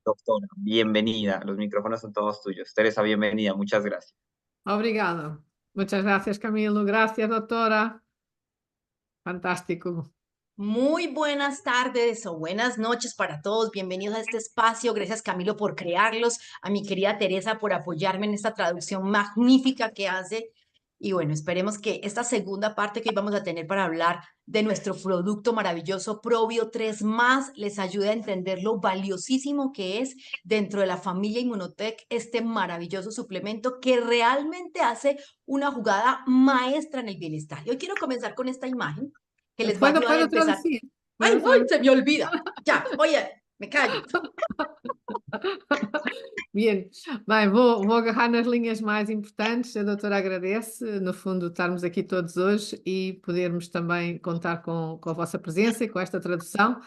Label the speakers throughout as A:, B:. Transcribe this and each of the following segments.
A: Doctora, bienvenida. Los micrófonos son todos tuyos. Teresa, bienvenida. Muchas gracias.
B: Obrigada. Muchas gracias, Camilo. Gracias, doctora. Fantástico.
C: Muy buenas tardes o buenas noches para todos. Bienvenidos a este espacio. Gracias, Camilo, por crearlos. A mi querida Teresa por apoyarme en esta traducción magnífica que hace. Y bueno, esperemos que esta segunda parte que hoy vamos a tener para hablar de nuestro producto maravilloso Probio 3 Más les ayude a entender lo valiosísimo que es dentro de la familia Inmunotech este maravilloso suplemento que realmente hace una jugada maestra en el bienestar. Y hoy quiero comenzar con esta imagen que les va a ayudar a
B: ¿Puedo
C: empezar.
B: traducir?
C: ¡Ay, se me olvida! Ya, oye, me callo.
B: Bien, bem, vou agarrar nas linhas mais importantes. A doutora agradece, no fundo, estarmos aqui todos hoje e podermos também contar com a vossa presença e com esta tradução.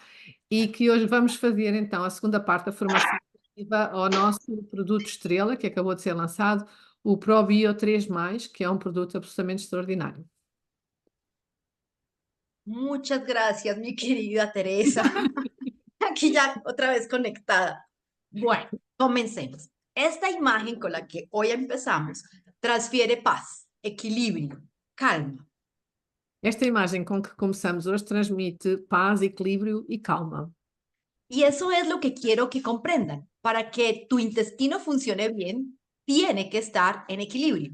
B: E que hoje vamos fazer, então, a segunda parte da formação relativa ao nosso produto estrela, que acabou de ser lançado, o ProBio 3+, que é um produto absolutamente extraordinário.
C: Muchas gracias, mi querida Teresa. Aquí ya otra vez conectada. Bueno, comencemos. Esta imagen con la que hoy empezamos transfiere paz, equilibrio, calma.
B: Esta imagem com que começamos hoje transmite paz, equilíbrio e calma.
C: Y eso es lo que quiero que comprendan. Para que tu intestino funcione bien, tiene que estar en equilibrio.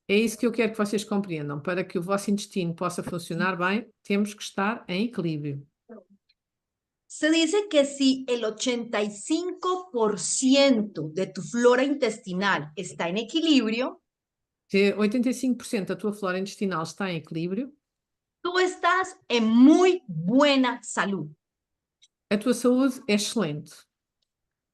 B: É isso que eu quero que vocês compreendam. Para que o vosso intestino possa funcionar bem, temos que estar em equilíbrio.
C: Se dice que si el 85% de tu flora intestinal está en equilibrio,
B: Se 85% da tua flora intestinal está em equilíbrio,
C: tú estás en muy buena salud.
B: a tua saúde é excelente.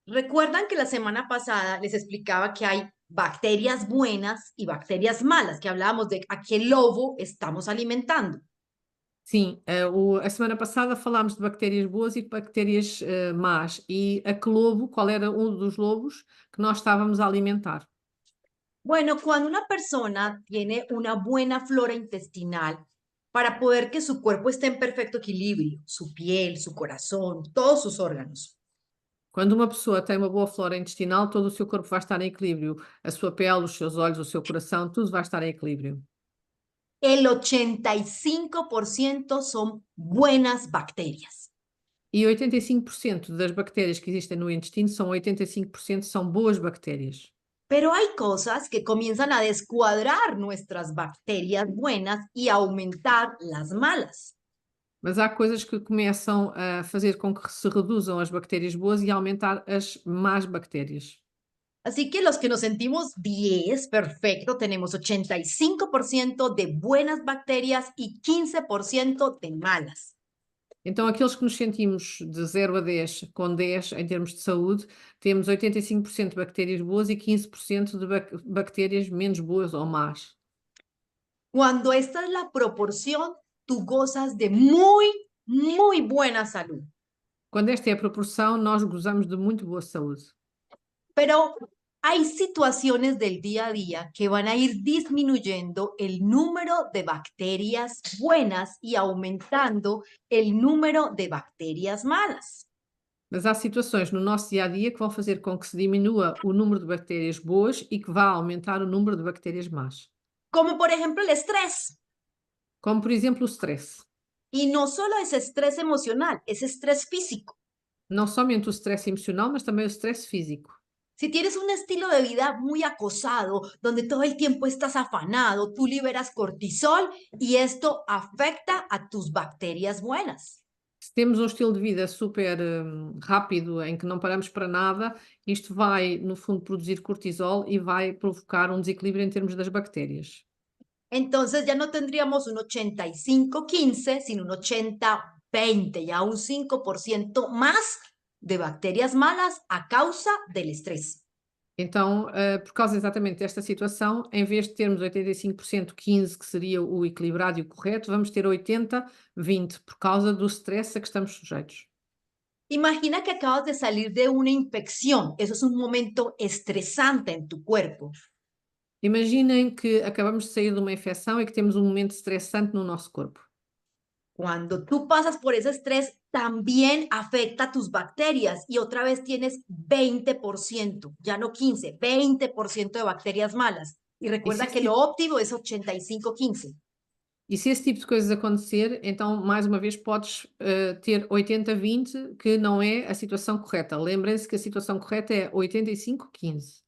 C: Recuerdan que la semana pasada les explicaba que hay bacterias buenas y bacterias malas, que hablábamos de a qué lobo estamos alimentando.
B: Sim, a semana passada falámos de bactérias boas e de bactérias más. E a que lobo, qual era um dos lobos que nós estávamos a alimentar?
C: Bueno, cuando una persona tiene una buena flora intestinal, para poder que su cuerpo esté en perfecto equilibrio, su piel, su corazón, todos sus órganos,
B: Quando uma pessoa tem uma boa flora intestinal, todo o seu corpo vai estar em equilíbrio. A sua pele, os seus olhos, o seu coração, tudo vai estar em equilíbrio.
C: el 85% son buenas bacterias.
B: E 85% das bactérias que existem no intestino são 85% são boas bactérias.
C: Pero hay cosas que comienzan a descuadrar nuestras bacterias buenas y a aumentar las malas.
B: Mas há coisas que começam a fazer com que se reduzam as bactérias boas e aumentar as más bactérias.
C: Así que los que nos sentimos 10, perfecto, tenemos 85% de buenas bacterias y 15% de malas.
B: Então, aqueles que nos sentimos de 0 a 10, com 10 em termos de saúde, temos 85% de bactérias boas e 15% de bactérias menos boas ou más.
C: Cuando esta es la proporción, tú gozas de muy, muy buena salud.
B: Quando esta é a proporção, nós gozamos de muito boa saúde.
C: Pero hay situaciones del día a día que van a ir disminuyendo el número de bacterias buenas y aumentando el número de bacterias malas.
B: Mas há situações no nosso dia a dia que vão fazer com que se diminua o número de bactérias boas e que vá aumentar o número de bactérias más.
C: Como por ejemplo el estrés.
B: Como, por exemplo, o stress.
C: Y no solo es estrés emocional, es estrés físico.
B: Não somente o stress emocional, mas também o stress físico.
C: Si tienes un estilo de vida muy acosado, donde todo el tiempo estás afanado, tú liberas cortisol y esto afecta a tus bacterias buenas.
B: Se temos um estilo de vida super rápido, em que não paramos para nada, isto vai, no fundo, produzir cortisol e vai provocar um desequilíbrio em termos das bactérias.
C: Entonces ya no tendríamos un 85-15, sino un 80-20, ya un 5% más de bacterias malas a causa del estrés.
B: Então, por causa exatamente desta situação, em vez de termos 85% 15, que seria o equilibrado e o correto, vamos ter 80-20, por causa do stress a que estamos sujeitos.
C: Imagina que acabas de salir de una infección. Eso es un momento estresante en tu cuerpo.
B: Imaginem que acabamos de sair de uma infecção e que temos um momento estressante no nosso corpo.
C: Cuando tú pasas por ese estrés, también afecta a tus bacterias y otra vez tienes 20%, ya no 15, 20% de bacterias malas. Y recuerda que lo óptimo es 85-15.
B: E se esse tipo de coisas acontecer, então, mais uma vez, podes ter 80-20, que não é a situação correta. Lembrem-se que a situação correta é 85-15.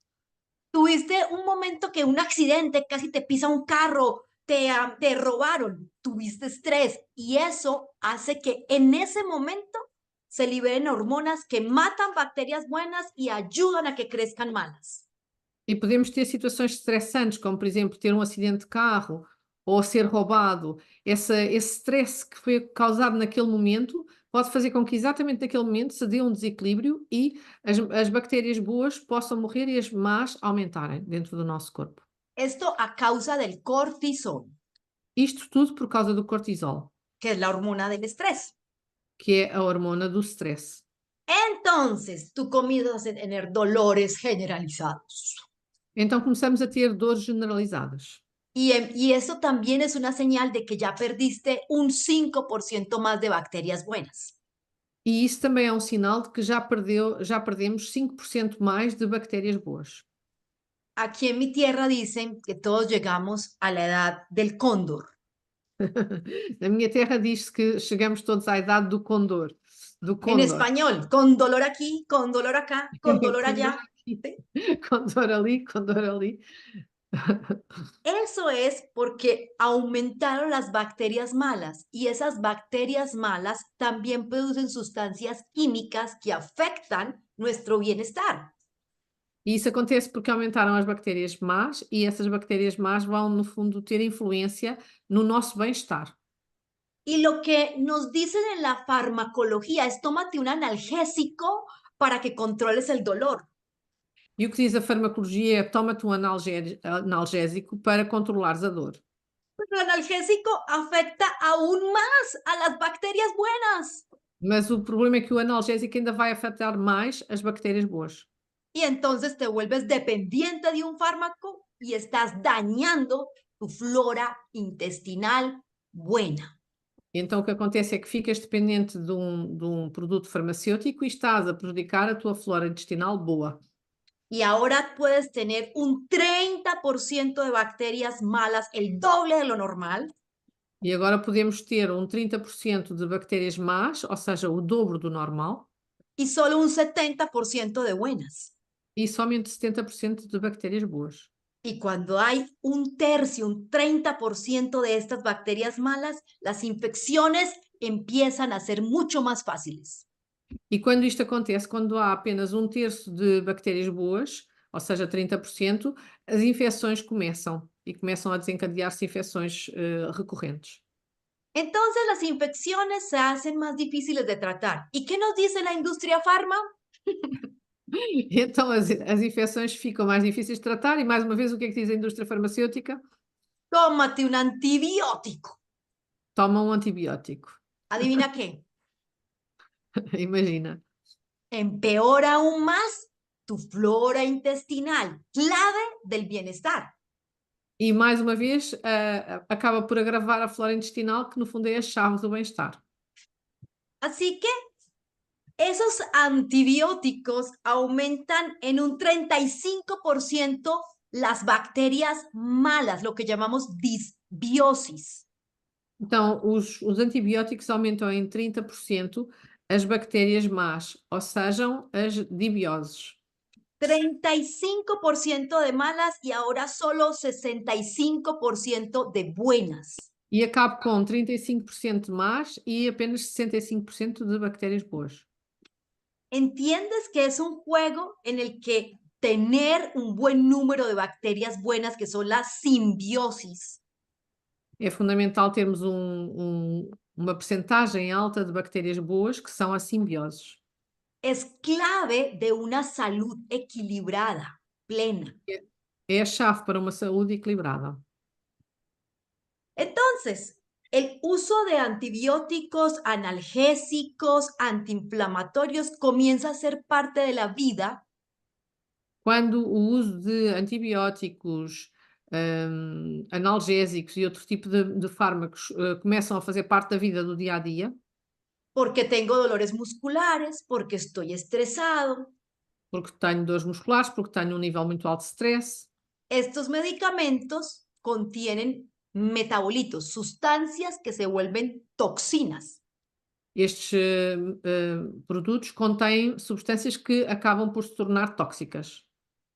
C: Tuviste un momento que un accidente, casi te pisa un carro, te robaron, tuviste estrés y eso hace que en ese momento se liberen hormonas que matan bacterias buenas y ayudan a que crezcan malas.
B: E podemos ter situações estressantes, como, por exemplo, ter um acidente de carro ou ser roubado. Esse stress que foi causado naquele momento pode fazer com que exatamente naquele momento se dê um desequilíbrio e as bactérias boas possam morrer e as más aumentarem dentro do nosso corpo.
C: Esto a causa del cortisol,
B: Isto tudo por causa do cortisol,
C: que es la hormona del estrés.
B: que é a hormona do stress.
C: Entonces, tú comienzas a tener dolores generalizados.
B: Então começamos a ter dores generalizadas.
C: Y eso también es una señal de que ya perdiste un 5% más de bacterias buenas.
B: E isso também é um sinal de que já perdemos 5% mais de bactérias boas.
C: Aquí en mi tierra dicen que todos llegamos a la edad del cóndor.
B: Na minha terra diz-se que chegamos todos à idade do condor.
C: En español, con dolor aquí, con dolor acá, con dolor allá.
B: Condor ali, condor ali.
C: Eso es porque aumentaron las bacterias malas y esas bacterias malas también producen sustancias químicas que afectan nuestro bienestar.
B: E isso acontece porque aumentaram as bactérias más e essas bactérias más vão, no fundo, ter influência no nosso bem-estar.
C: Y lo que nos dicen en la farmacología es tómate un analgésico para que controles el dolor.
B: E o que diz a farmacologia é toma-te um analgésico para controlares a dor.
C: Pero el analgésico afecta aún más a las bacterias buenas.
B: Mas o problema é que o analgésico ainda vai afetar mais as bactérias boas.
C: Y entonces te vuelves dependiente de un fármaco y estás dañando tu flora intestinal buena.
B: Então o que acontece é que ficas dependente de um produto farmacêutico e estás a prejudicar a tua flora intestinal boa.
C: Y ahora puedes tener un 30% de bacterias malas, el doble de lo normal.
B: E agora podemos ter 30% de bactérias más, ou seja, o dobro do normal,
C: Y solo un 70% de buenas.
B: e somente 70% de bactérias boas.
C: Y cuando hay un tercio, un 30% de estas bacterias malas, las infecciones empiezan a ser mucho más fáciles.
B: E quando isto acontece, quando há apenas 1/3 de bactérias boas, ou seja, 30%, as infecções começam e começam a desencadear-se infecções recorrentes.
C: Entonces las infecciones se hacen más difíciles de tratar. ¿Y qué nos dice la industria farma?
B: Então as infecções ficam mais difíceis de tratar e, mais uma vez, o que é que diz a indústria farmacêutica?
C: Tómate un antibiótico.
B: Toma um antibiótico.
C: ¿Adivina qué?
B: Imagina.
C: Empeora aún más tu flora intestinal, clave del bienestar.
B: E, mais uma vez, acaba por agravar a flora intestinal, que no fundo é a chave do bem-estar.
C: Así que esos antibióticos aumentan en un 35% las bacterias malas, lo que llamamos disbiosis.
B: Então, os antibióticos aumentam em 30% as bactérias más, ou sejam, as dibioses.
C: 35% de malas y ahora solo 65% de buenas.
B: E acaba com 35% de más e apenas 65% de bactérias boas.
C: ¿Entiendes que es un juego en el que tener un buen número de bacterias buenas, que son las simbiosis,
B: É fundamental termos uma percentagem alta de bactérias boas, que são as simbioses.
C: es clave de una salud equilibrada, plena?
B: É a chave para uma saúde equilibrada.
C: Entonces, el uso de antibióticos, analgésicos, antiinflamatorios comienza a ser parte de la vida
B: Quando o uso de antibióticos, analgésicos e outro tipo de fármacos começam a fazer parte da vida do dia a dia,
C: porque tengo dolores musculares, porque estoy estresado.
B: porque tenho dores musculares, porque tenho um nível muito alto de stress.
C: Estos medicamentos contienen metabolitos, sustancias que se vuelven toxinas.
B: Estes produtos contêm substâncias que acabam por se tornar tóxicas.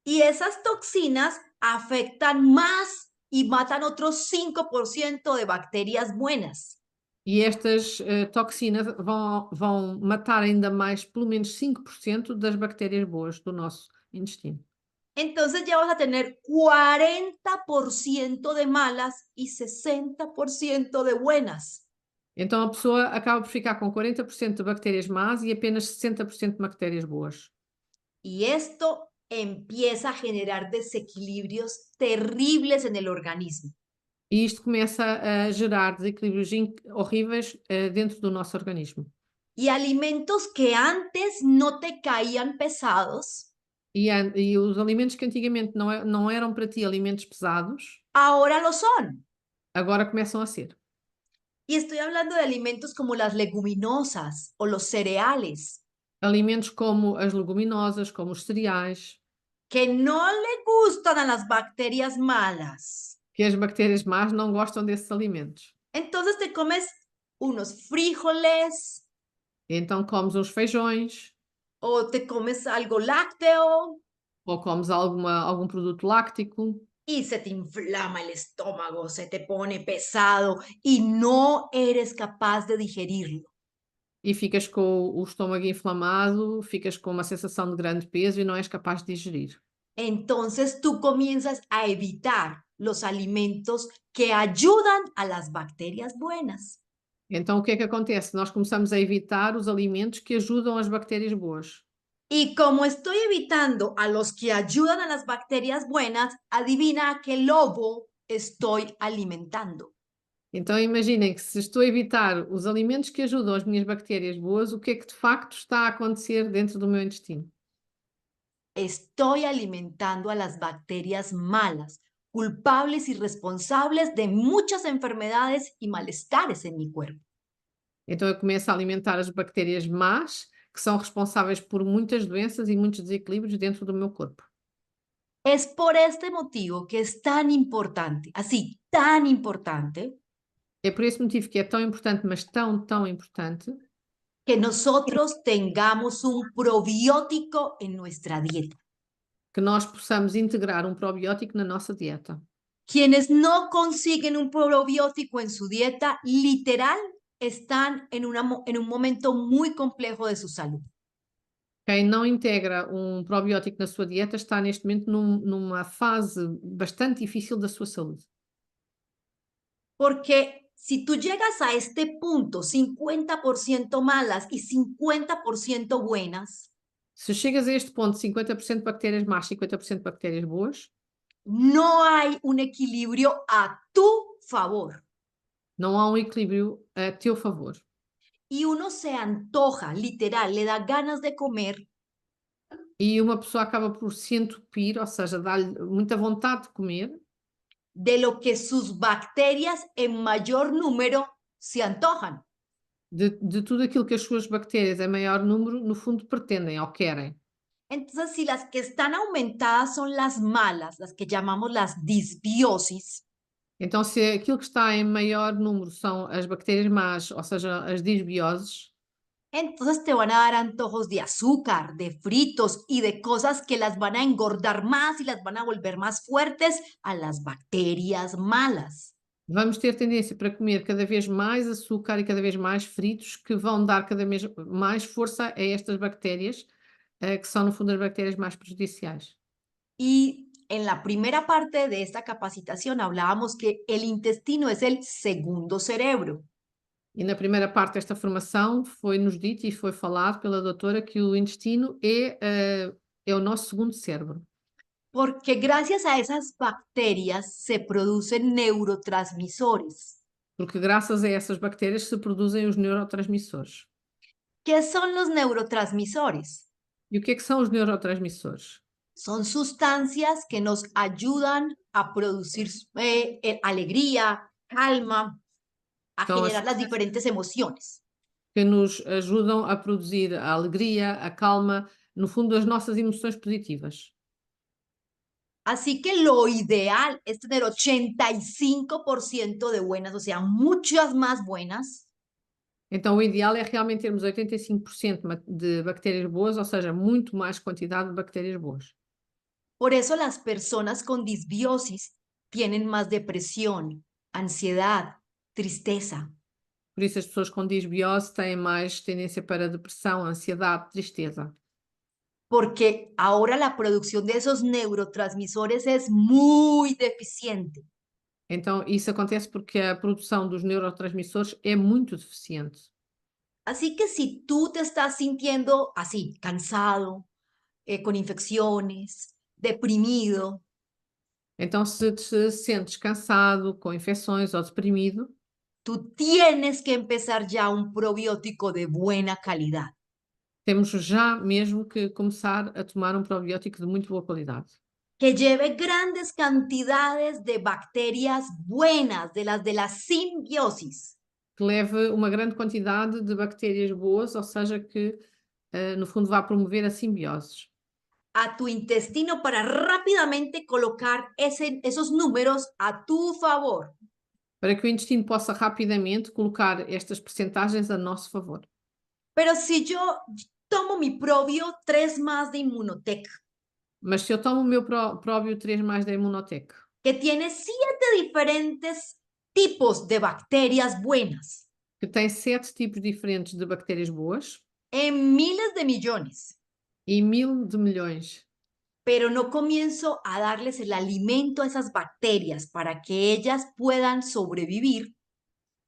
C: Y esas toxinas afectan más y matan otros 5% de bacterias buenas.
B: E estas toxinas vão matar ainda mais, pelo menos 5% das bactérias boas do nosso intestino.
C: Entonces ya vas a tener 40% de malas y 60% de buenas.
B: Então a pessoa acaba por ficar com 40% de bactérias más e apenas 60% de bactérias boas.
C: Y esto empieza a generar desequilibrios terribles en el organismo.
B: E isto começa a gerar desequilíbrios horríveis dentro do nosso organismo.
C: Y alimentos que antes no te caían pesados,
B: E os alimentos que antigamente não eram para ti alimentos pesados,
C: ahora lo son.
B: agora começam a ser.
C: Y estoy hablando de alimentos como las leguminosas o los cereales,
B: Alimentos como as leguminosas, como os cereais,
C: que no le gustan a las bacterias malas.
B: que as bactérias más não gostam desses alimentos.
C: Entonces te comes unos frijoles
B: Então comes uns feijões,
C: o te comes algo lácteo
B: ou comes algum produto láctico,
C: y se te inflama el estómago, se te pone pesado y no eres capaz de digerirlo.
B: e ficas com o estômago inflamado, ficas com uma sensação de grande peso e não és capaz de digerir.
C: Entonces tú comienzas a evitar los alimentos que ayudan a las bacterias buenas.
B: Então o que é que acontece? Nós começamos a evitar os alimentos que ajudam as bactérias boas.
C: Y como estoy evitando a los que ayudan a las bacterias buenas, adivina a qué lobo estoy alimentando.
B: Então imaginem que se estou a evitar os alimentos que ajudam as minhas bactérias boas, o que é que de facto está a acontecer dentro do meu intestino?
C: Estoy alimentando a las bacterias malas, culpables y responsables de muchas enfermedades y malestares en mi cuerpo.
B: Então eu começo a alimentar as bactérias más, que são responsáveis por muitas doenças e muitos desequilíbrios dentro do meu corpo.
C: Es por este motivo que es tan importante, así, tan importante,
B: É por esse motivo que é tão importante, mas tão, tão importante,
C: que nosotros tengamos un probiótico en nuestra dieta.
B: que nós possamos integrar um probiótico na nossa dieta.
C: Quienes no consiguen un probiótico en su dieta, literal, están en un momento muy complejo de su salud.
B: Quem não integra um probiótico na sua dieta está neste momento numa fase bastante difícil da sua saúde.
C: Porque si tú llegas a este punto, 50% malas y 50% buenas,
B: Se chegas a este ponto, 50% bactérias más, 50% bactérias boas,
C: no hay un equilibrio a tu favor.
B: não há um equilíbrio a teu favor.
C: Y uno se antoja, literal, le da ganas de comer
B: E uma pessoa acaba por se entupir, ou seja, dá-lhe muita vontade de comer,
C: de lo que sus bacterias en mayor número se antojan.
B: de tudo aquilo que as suas bactérias em maior número, no fundo, pretendem ou querem.
C: Entonces, si las que están aumentadas son las malas, las que llamamos las disbiosis,
B: Então, se aquilo que está em maior número são as bactérias más, ou seja, as disbioses,
C: entonces te van a dar antojos de azúcar, de fritos y de cosas que las van a engordar más y las van a volver más fuertes a las bacterias malas.
B: vamos ter tendência para comer cada vez mais açúcar e cada vez mais fritos, que vão dar cada vez mais força a estas bactérias, que são, no fundo, as bactérias mais prejudiciais.
C: Y en la primera parte de esta capacitación hablábamos que el intestino es el segundo cerebro.
B: E na primeira parte desta formação foi-nos dito e foi falado pela doutora que o intestino é o nosso segundo cérebro.
C: Porque gracias a esas bacterias se producen neurotransmisores.
B: Porque graças a essas bactérias se produzem os neurotransmissores.
C: ¿Qué son los neurotransmisores?
B: E o que é que são os neurotransmissores?
C: Son sustancias que nos ayudan a producir alegría, calma, a
B: Então,
C: generar las
B: assim,
C: diferentes emociones.
B: que nos ajudam a produzir a alegria, a calma, no fundo, as nossas emoções positivas.
C: Así que lo ideal es tener 85% de buenas, o sea, muchas más buenas,
B: Então, o ideal é realmente termos 85% de bactérias boas, ou seja, muito mais quantidade de bactérias boas.
C: Por eso las personas con disbiosis tienen más depresión, ansiedad, tristeza,
B: Por isso, as pessoas com disbiose têm mais tendência para depressão, ansiedade, tristeza.
C: porque ahora la producción de esos neurotransmisores es muy deficiente.
B: Então, isso acontece porque a produção dos neurotransmissores é muito deficiente.
C: Así que si tú te estás sintiendo así, cansado, con infecciones, deprimido,
B: Então, se te sentes cansado, com infecções ou deprimido,
C: tú tienes que empezar ya un probiótico de buena calidad.
B: temos já mesmo que começar a tomar um probiótico de muito boa qualidade.
C: Que lleve grandes cantidades de bacterias buenas, de la simbiosis,
B: Que leve uma grande quantidade de bactérias boas, ou seja, que no fundo vá promover a simbiose.
C: a tu intestino para rápidamente colocar esos números a tu favor.
B: Para que o intestino possa rapidamente colocar estas percentagens a nosso favor.
C: Pero si yo tomo mi probio 3 más de Immunotec,
B: Mas se eu tomo o meu próbio 3+ da Immunotec,
C: que tiene 7 diferentes tipos de bacterias buenas,
B: que tem 7 tipos diferentes de bactérias boas
C: en miles de millones,
B: e 1000 de milhões,
C: pero no comienzo a darles el alimento a esas bacterias para que ellas puedan sobrevivir,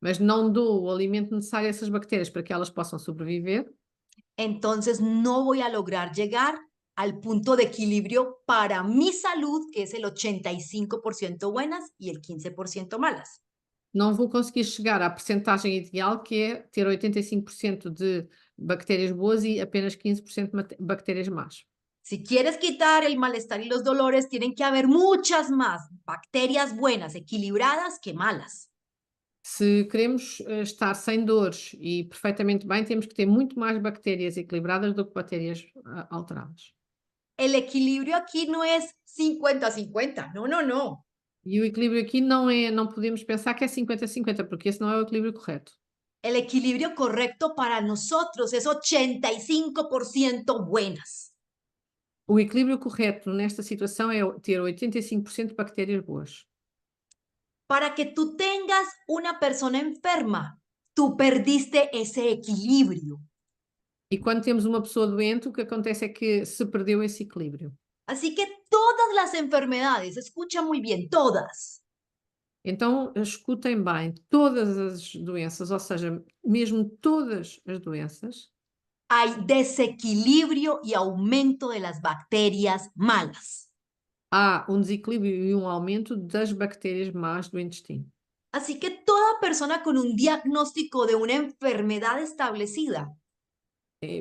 B: mas não dou o alimento necessário a essas bactérias para que elas possam sobreviver,
C: entonces no voy a lograr llegar al punto de equilibrio para mi salud, que es el 85% buenas y el 15% malas.
B: não vou conseguir chegar à percentagem ideal, que é ter 85% de bactérias boas e apenas 15% de bactérias más.
C: Si quieres quitar el malestar y los dolores, tienen que haber muchas más bacterias buenas, equilibradas, que malas.
B: Se queremos estar sem dores e perfeitamente bem, temos que ter muito mais bactérias equilibradas do que bactérias alteradas.
C: El equilibrio aquí no es 50-50, no, no, no.
B: E o equilíbrio aqui não podemos pensar que é 50-50, porque esse não é o equilíbrio correto.
C: El equilibrio correcto para nosotros es 85% buenas.
B: O equilíbrio correto nesta situação é ter 85% de bactérias boas.
C: Para que tú tengas una persona enferma, tú perdiste ese equilibrio.
B: E quando temos uma pessoa doente, o que acontece é que se perdeu esse equilíbrio.
C: Así que todas las enfermedades, escucha muy bien, todas,
B: Então, escutem bem, todas as doenças, ou seja, mesmo todas as doenças,
C: hay desequilibrio y aumento de las bacterias malas.
B: há um desequilíbrio e um aumento das bactérias más do intestino.
C: Así que toda persona con un diagnóstico de una enfermedad establecida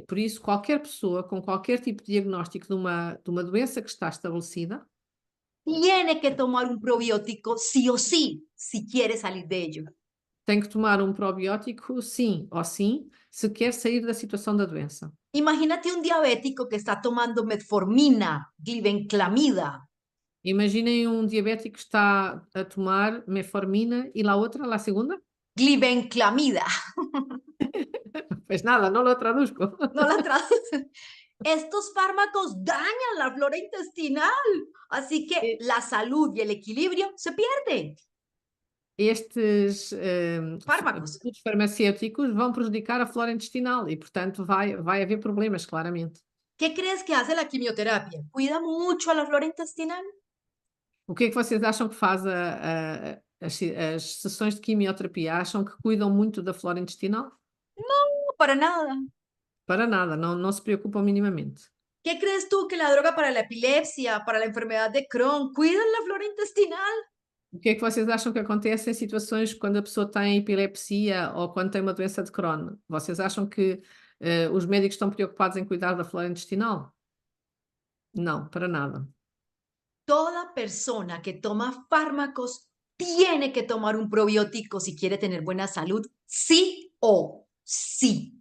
B: Por isso, qualquer pessoa com qualquer tipo de diagnóstico de uma doença que está estabelecida,
C: tiene que tomar un probiótico sí o sí, si quiere salir de ello.
B: tem que tomar um probiótico sim ou sim, se quer sair da situação da doença.
C: Imagínate un diabético que está tomando metformina, glibenclamida,
B: Imaginem um diabético que está a tomar metformina e lá outra, lá a segunda?
C: glibenclamida,
B: Pues nada, no lo traduzco.
C: no la traducen. Estos fármacos dañan la flora intestinal, así que la salud y el equilibrio se pierden.
B: Estes
C: Fármacos.
B: produtos farmacêuticos vão prejudicar a flora intestinal e, portanto, vai haver problemas, claramente.
C: ¿Qué crees que hace la quimioterapia? ¿Cuida mucho a la flora intestinal?
B: O que é que vocês acham que faz as sessões de quimioterapia? Acham que cuidam muito da flora intestinal?
C: No, para nada.
B: Para nada, não se preocupam minimamente.
C: ¿Qué crees tú que la droga para la epilepsia, para la enfermedad de Crohn, cuidan la flora intestinal?
B: O que é que vocês acham que acontece em situações quando a pessoa tem epilepsia ou quando tem uma doença de Crohn? Vocês acham que os médicos estão preocupados em cuidar da flora intestinal? Não, para nada.
C: toda persona que toma fármacos tiene que tomar un probiótico si quiere tener buena salud, sí o sí.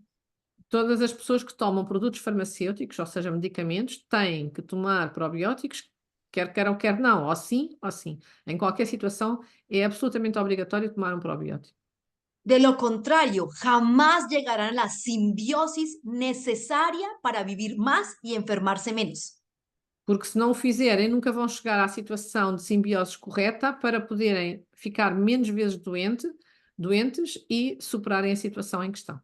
B: Todas as pessoas que tomam produtos farmacêuticos, ou seja, medicamentos, têm que tomar probióticos, quer queiram, quer não, ou sim, ou sim. Em qualquer situação, é absolutamente obrigatório tomar um probiótico.
C: De lo contrario, jamás llegarán a la simbiosis necesaria para vivir más y enfermarse menos.
B: Porque se não o fizerem, nunca vão chegar à situação de simbiose correta para poderem ficar menos vezes doentes e superarem a situação em questão.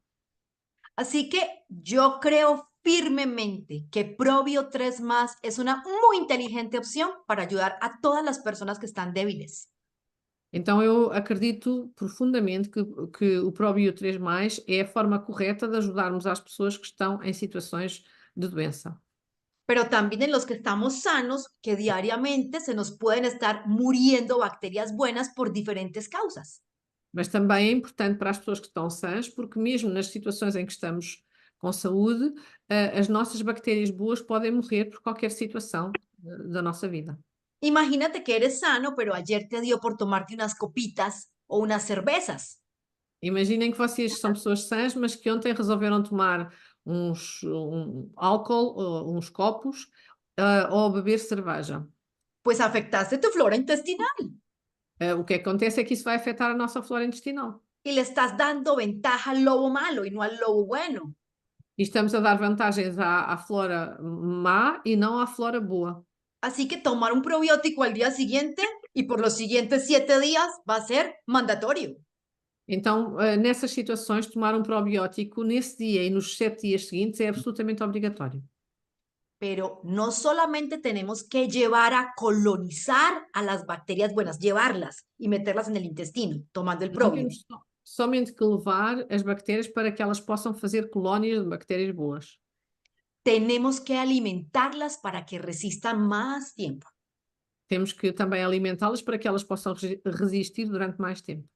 C: Así que yo creo firmemente que Probio 3 Más es una muy inteligente opción para ayudar a todas las personas que están débiles.
B: Então eu acredito profundamente que o Probio 3+, é a forma correta de ajudarmos as pessoas que estão em situações de doença.
C: Pero también en los que estamos sanos, que diariamente se nos pueden estar muriendo bacterias buenas por diferentes causas.
B: Mas também é importante para as pessoas que estão sãs, porque mesmo nas situações em que estamos com saúde, as nossas bactérias boas podem morrer por qualquer situação da nossa vida.
C: Imagínate que eres sano, pero ayer te dio por tomarte unas copitas o unas cervezas.
B: Imaginem que vocês são pessoas sãs, mas que ontem resolveram tomar álcool, uns copos, ou beber cerveja.
C: Pues afectaste tu flora intestinal
B: O que acontece é que isso vai afetar a nossa flora intestinal.
C: y le estás dando ventaja al lobo malo y no al lobo bueno.
B: E estamos a dar vantagens à flora má e não à flora boa.
C: Así que tomar un probiótico al día siguiente y por los siguientes 7 días va a ser mandatorio.
B: Então, nessas situações, tomar um probiótico nesse dia e nos 7 dias seguintes é absolutamente obrigatório.
C: Pero no solamente tenemos que llevar a colonizar a las bacterias buenas, llevarlas y meterlas en el intestino, tomando el
B: Não
C: probio.
B: temos somente que levar as bactérias para que elas possam fazer colónias de bactérias boas.
C: Tenemos que alimentarlas para que resistan más tiempo.
B: Temos que também alimentá-las para que elas possam resistir durante mais tempo.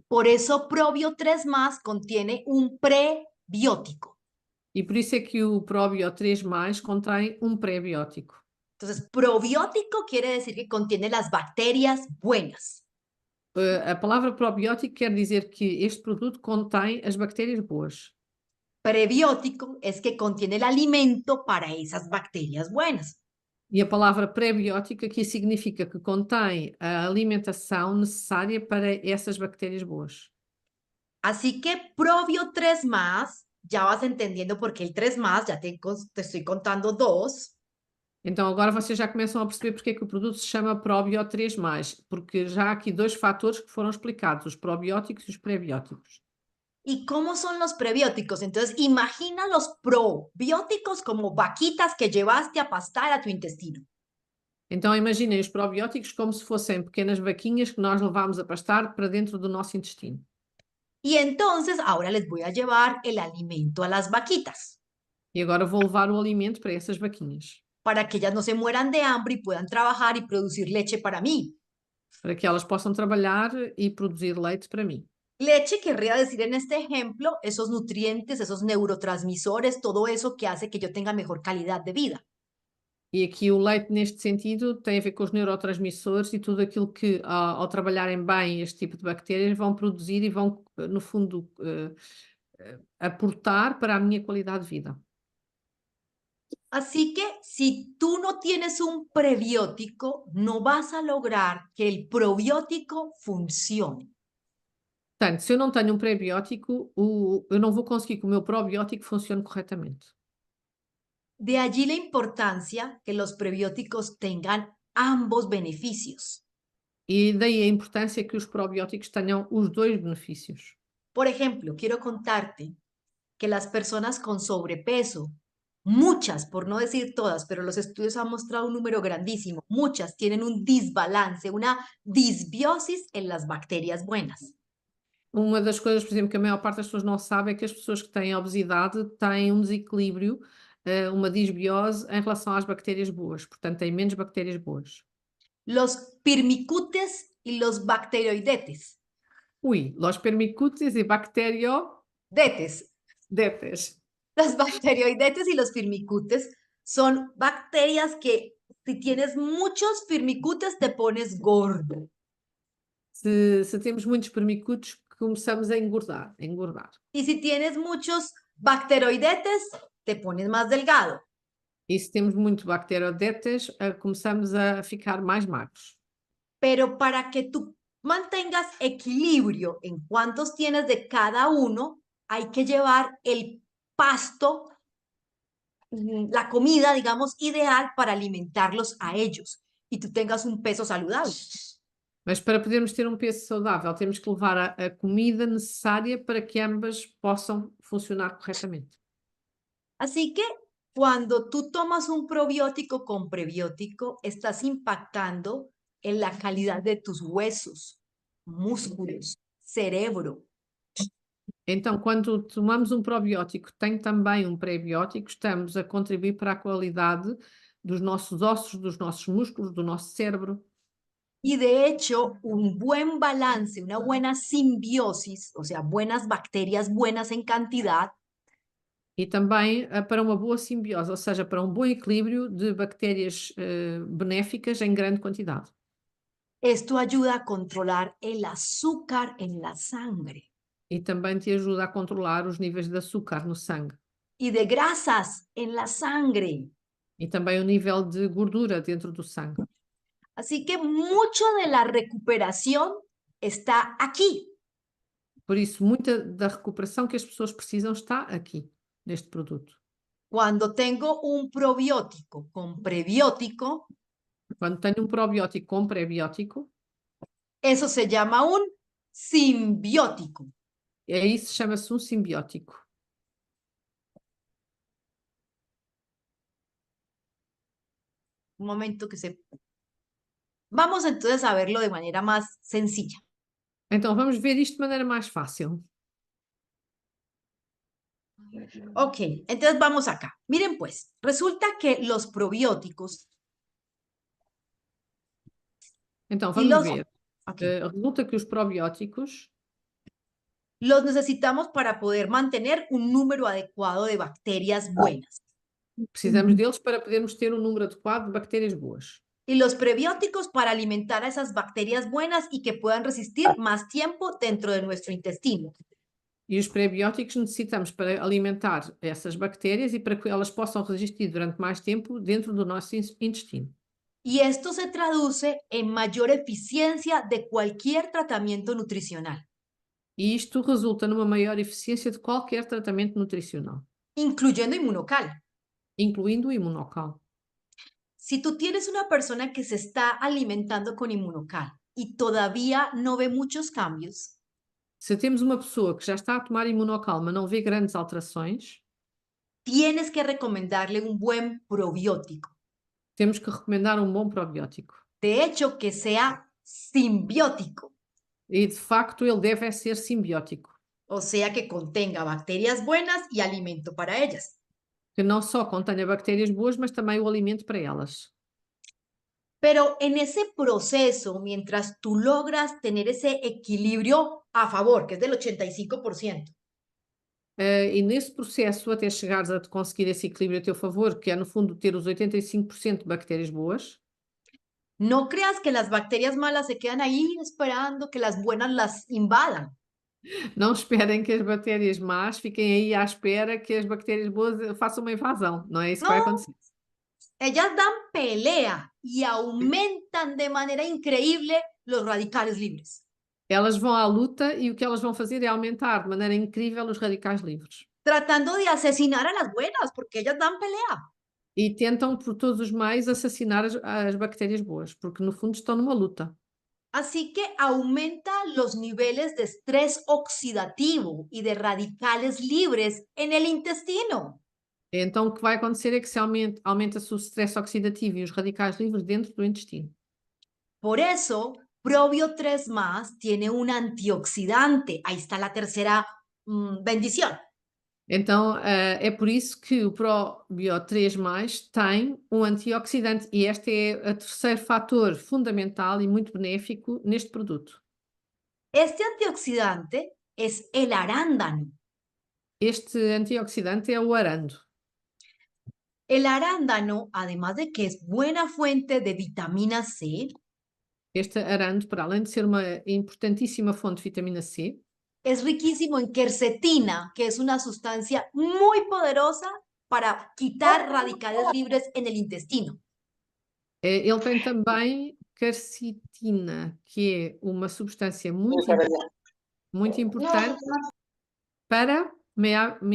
C: Por eso Probio 3 Más contiene un prebiótico.
B: E por isso é que o Probio 3+ contém um pré-biótico.
C: Entonces, probiótico quiere decir que contiene las bacterias buenas.
B: A palavra probiótico quer dizer que este produto contém as bactérias boas.
C: Prebiótico es que contiene el alimento para esas bacterias buenas.
B: E a palavra pré-biótico aqui significa que contém a alimentação necessária para essas bactérias boas.
C: Así que Probio 3 Más, ya vas entendiendo por qué el 3 Más, ya te estoy contando 2.
B: Então agora vocês já começam a perceber porque é que o produto se chama Probio 3+, porque já há aqui dois fatores que foram explicados, os probióticos e os pré-bióticos.
C: ¿Y cómo son los prebióticos? Entonces, imagina los probióticos como vaquitas que llevaste a pastar a tu intestino.
B: Então imaginem os probióticos como se fossem pequenas vaquinhas que nós levámos a pastar para dentro do nosso intestino.
C: Y entonces, ahora les voy a llevar el alimento a las vaquitas
B: E agora vou levar o alimento para essas vaquinhas,
C: para que ellas no se mueran de hambre y puedan trabajar y producir leche para mí.
B: para que elas possam trabalhar e produzir leite para mim.
C: Leche querría decir en este ejemplo esos nutrientes, esos neurotransmisores, todo eso que hace que yo tenga mejor calidad de vida.
B: E aqui o leite, neste sentido, tem a ver com os neurotransmissores e tudo aquilo que, ao trabalharem bem este tipo de bactérias, vão produzir e vão, no fundo, aportar para a minha qualidade de vida.
C: Así que si tú no tienes un prebiótico, no vas a lograr que el probiótico funcione.
B: Portanto, se eu não tenho um pré-biótico, eu não vou conseguir que o meu probiótico funcione corretamente.
C: De allí la importancia que los prebióticos tengan ambos beneficios.
B: E daí a importância que os probióticos tenham os dois benefícios.
C: Por ejemplo, quiero contarte que las personas con sobrepeso, muchas, por no decir todas, pero los estudios han mostrado un número grandísimo, muchas tienen un desbalance, una disbiosis en las bacterias buenas.
B: Uma das coisas, por exemplo, que a maior parte das pessoas não sabe é que as pessoas que têm obesidade têm um desequilíbrio, uma disbiose em relação às bactérias boas, portanto têm menos bactérias boas.
C: Los firmicutes y los bacteroidetes.
B: Los firmicutes y bacteroidetes.
C: Los bacteroidetes y los firmicutes son bacterias que Si tienes muchos firmicutes, te pones gordo.
B: Se temos muitos permicutos, começamos a engordar,
C: Y si tienes muchos bacteroidetes, te pones más delgado.
B: E se temos muito bacterodetes, começamos a ficar mais magros.
C: Pero para que tú mantengas equilibrio en cuántos tienes de cada uno, hay que llevar el pasto, la comida, digamos, ideal para alimentarlos a ellos y tú tengas un peso saludable.
B: Mas para podermos ter um peso saudável, temos que levar a comida necessária para que ambas possam funcionar corretamente.
C: Así que cuando tú tomas un probiótico con prebiótico, estás impactando en la calidad de tus huesos, músculos, cerebro.
B: Então, quando tomamos um probiótico, tem também um prebiótico, estamos a contribuir para a qualidade dos nossos ossos, dos nossos músculos, do nosso cérebro.
C: Y de hecho, un buen balance, una buena simbiosis, o sea, buenas bacterias buenas en cantidad,
B: E também para uma boa simbiose, ou seja, para um bom equilíbrio de bactérias benéficas em grande quantidade.
C: esto ayuda a controlar el azúcar en la sangre
B: E também te ajuda a controlar os níveis de açúcar no sangue.
C: y de grasas en la sangre.
B: E também o nível de gordura dentro do sangue.
C: Así que mucho de la recuperación está aquí.
B: Por isso, muita da recuperação que as pessoas precisam está aqui, neste produto.
C: Cuando tengo un probiótico con prebiótico,
B: Quando tenho um probiótico com prebiótico,
C: eso se llama un simbiótico.
B: isso chama-se um simbiótico.
C: Un momento que se... Vamos entonces a verlo de manera más sencilla.
B: Então, vamos ver isto de maneira mais fácil.
C: Ok, entonces vamos acá. Miren pues, resulta que los probióticos
B: Então,
C: y
B: vamos
C: los...
B: ver.
C: Ok.
B: Resulta que os probióticos
C: Los necesitamos para poder mantener un número adecuado de bacterias buenas.
B: precisamos deles para podermos ter um número adequado de bactérias boas.
C: Y los prebióticos para alimentar a esas bacterias buenas y que puedan resistir más tiempo dentro de nuestro intestino.
B: E os prebióticos necessitamos para alimentar essas bactérias e para que elas possam resistir durante mais tempo dentro do nosso intestino.
C: Y esto se traduce en mayor eficiencia de cualquier tratamiento nutricional,
B: E isto resulta numa maior eficiência de qualquer tratamento nutricional,
C: incluyendo inmunocal.
B: incluindo o imunocal.
C: Si tú tienes una persona que se está alimentando con inmunocal y todavía no ve muchos cambios,
B: Se temos uma pessoa que já está a tomar imunocal, mas não vê grandes alterações,
C: tienes que recomendarle un buen probiótico.
B: temos que recomendar um bom probiótico.
C: De hecho, que sea simbiótico,
B: E, de facto, ele deve ser simbiótico,
C: o sea, que contenga bacterias buenas y alimento para ellas.
B: que não só contenha bactérias boas, mas também o alimento para elas.
C: Pero en ese proceso, mientras tú logras tener ese equilibrio a favor, que es del 85%,
B: E nesse processo, até chegares a conseguir esse equilíbrio a teu favor, que é, no fundo, ter os 85% de bactérias boas,
C: no creas que las bacterias malas se quedan ahí esperando que las buenas las invadan.
B: não esperem que as bactérias más fiquem aí à espera que as bactérias boas façam uma invasão. Não é isso que vai
C: No.
B: acontecer.
C: Ellas dan pelea y aumentan de manera increíble los radicales libres,
B: Elas vão à luta e o que elas vão fazer é aumentar de maneira incrível os radicais livres.
C: tratando de asesinar a las buenas, porque ellas dan pelea.
B: E tentam, por todos os meios, assassinar as bactérias boas, porque no fundo estão numa luta.
C: Así que aumenta los niveles de estrés oxidativo y de radicales libres en el intestino.
B: Então o que vai acontecer é que aumenta-se o stress oxidativo e os radicais livres dentro do intestino.
C: Por eso, Probio 3 más tiene un antioxidante. Ahí está la tercera bendición.
B: Então, é por isso que o Probio 3+, tem um antioxidante e este é o terceiro fator fundamental e muito benéfico neste produto.
C: Este antioxidante es el arándano.
B: Este antioxidante é o arando.
C: El arándano, además de que es buena fuente de vitamina C,
B: Este arando, para além de ser uma importantíssima fonte de vitamina C,
C: es riquísimo en quercetina, que es una sustancia muy poderosa para quitar radicales libres en el intestino.
B: ele tem também quercetina, que é uma substância muito importante para... Me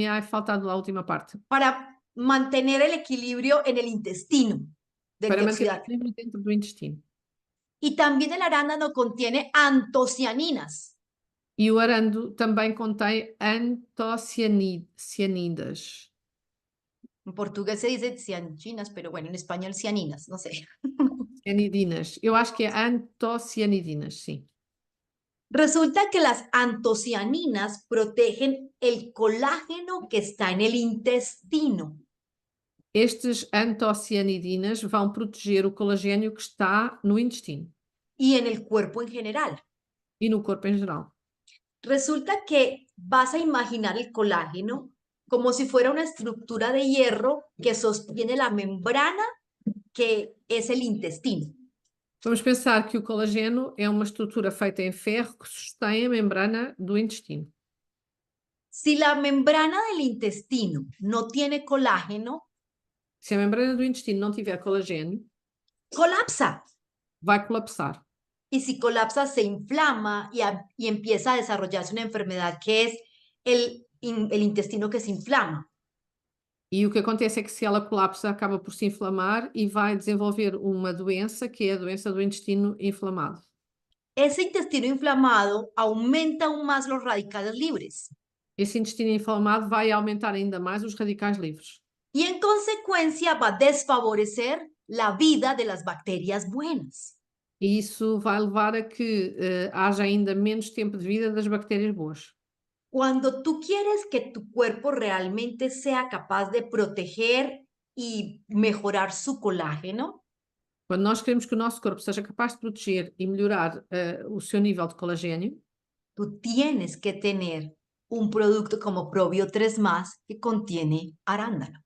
B: ha faltado a última parte.
C: Para mantener el equilibrio en el intestino de
B: Para manter o
C: antioxidantes.
B: equilíbrio dentro do intestino.
C: Y también el arándano contiene antocianinas.
B: E o arando também contém antocianidas.
C: En portugués se dice cianinas, pero bueno, en español cianinas, no sé.
B: Cianidinas. Eu acho que é antocianidinas, sim.
C: Resulta que las antocianinas protegen el colágeno que está en el intestino.
B: Estes antocianidinas vão proteger o colagênio que está no intestino
C: Y en el cuerpo en general.
B: e no corpo em geral.
C: Resulta que vas a imaginar el colágeno como si fuera una estructura de hierro que sostiene la membrana que es el intestino.
B: Vamos pensar que o colagênio é uma estrutura feita em ferro que sustém a membrana do intestino.
C: Si la membrana del intestino no tiene colágeno,
B: Se a membrana do intestino não tiver colagênio,
C: colapsa.
B: vai colapsar.
C: Y si colapsa, se inflama y empieza a desarrollarse una enfermedad que es el intestino que se inflama.
B: E o que acontece é que se ela colapsa, acaba por se inflamar e vai desenvolver uma doença, que é a doença do intestino inflamado.
C: Ese intestino inflamado aumenta aún más los radicales libres
B: Esse intestino inflamado vai aumentar ainda mais os radicais livres.
C: y en consecuencia va a desfavorecer la vida de las bacterias buenas.
B: E isso vai levar a que haja ainda menos tempo de vida das bactérias boas.
C: Cuando tú quieres que tu cuerpo realmente sea capaz de proteger y mejorar su colágeno,
B: Quando nós queremos que o nosso corpo seja capaz de proteger e melhorar o seu nível de colagênio,
C: tú tienes que tener un producto como Probio 3+, que contiene arándano.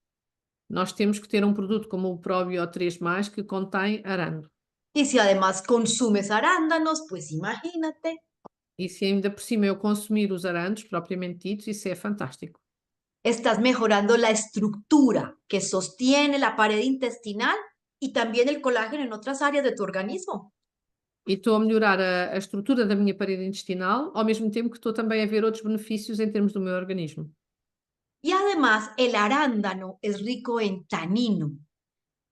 B: nós temos que ter um produto como o Probio 3+, que contém arando.
C: Y si además consumes arándanos, pues imagínate.
B: E se ainda por cima eu consumir os arandos, propriamente ditos, isso é fantástico.
C: Estás mejorando la estructura que sostiene la pared intestinal y también el colágeno en otras áreas de tu organismo.
B: E estou a melhorar a estrutura da minha parede intestinal, ao mesmo tempo que estou também a ver outros benefícios em termos do meu organismo.
C: Y además el arándano es rico en tanino.